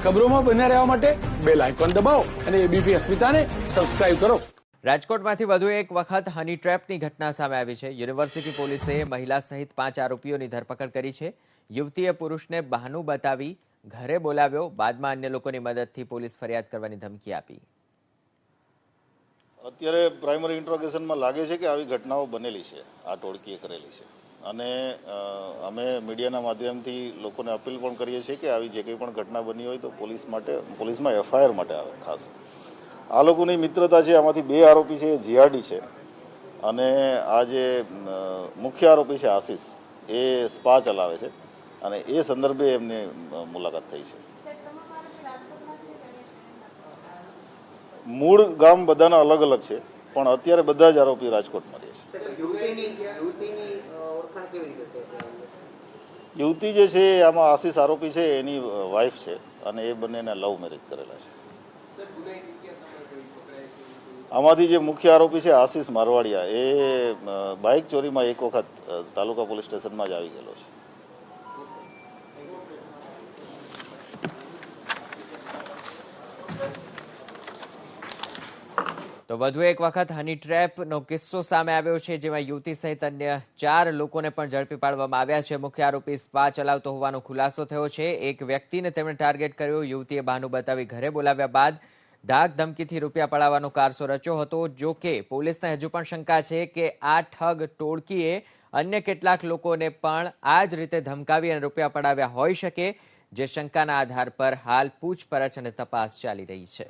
ખબરોમાં બન્યા રહેવા માટે બેલ આઇકોન દબાવો અને એબીપી અસ્મિતાને સબસ્ક્રાઇબ કરો। રાજકોટમાંથી વધુ એક વખત હની ટ્રેપની ઘટના સામે આવી છે। યુનિવર્સિટી પોલીસે મહિલા સહિત 5 આરોપીઓની ધરપકડ કરી છે। યુવતીએ પુરુષને બહાનું બતાવી ઘરે બોલાવ્યો, બાદમાં અન્ય લોકોની મદદથી પોલીસ ફરિયાદ કરવાની ધમકી આપી। અત્યારે પ્રાઇમરી ઇન્ટ્રોગેશનમાં લાગે છે કે આવી ઘટનાઓ બનેલી છે, આ ટોળકીએ કરેલી છે અને અમે મીડિયાના માધ્યમથી લોકોને અપીલ પણ કરીએ છીએ કે આવી જે કંઈ પણ ઘટના બની હોય તો પોલીસમાં એફઆઈઆર માટે આવે। ખાસ આ લોકોની મિત્રતા છે। આમાંથી 2 આરોપી છે જીઆરડી છે અને આ જે મુખ્ય આરોપી છે આશિષ, એ સ્પા ચલાવે છે અને એ સંદર્ભે એમની મુલાકાત થઈ છે। મૂળ ગામ બધાના અલગ અલગ છે પણ અત્યારે બધા જ આરોપી રાજકોટમાં રહે છે। યુવતી જે છે આમાં આશિષ આરોપી છે એની વાઇફ છે અને એ બંનેના લવ મેરેજ કરેલા છે। આમાંથી જે મુખ્ય આરોપી છે આશિષ મારવાડિયા, એ બાઇક ચોરીમાં એક વખત તાલુકા પોલીસ સ્ટેશનમાં જ આવી ગયેલો છે। તો વધુ એક વખત હની ટ્રેપનો કિસ્સો સામે આવ્યો છે, જેમાં યુવતી સહિત અન્ય 4 લોકોને પણ ઝડપી પાડવામાં આવ્યા છે। મુખ્ય આરોપી સ્પા ચલાવતો હોવાનો ખુલાસો થયો છે। એક વ્યક્તિને તેમણે ટાર્ગેટ કર્યો। યુવતીએ બહાનું બતાવી ઘરે બોલાવ્યા બાદ ધાક ધમકીથી રૂપિયા પડાવવાનો કારસો રચ્યો હતો। જો કે પોલીસને હજુ પણ શંકા છે કે આ ઠગ ટોળકીએ અન્ય કેટલાક લોકોને પણ આ જ રીતે ધમકાવી અને રૂપિયા પડાવ્યા હોઈ શકે, જે શંકાના આધાર પર હાલ પૂછપરછ અને તપાસ ચાલી રહી છે।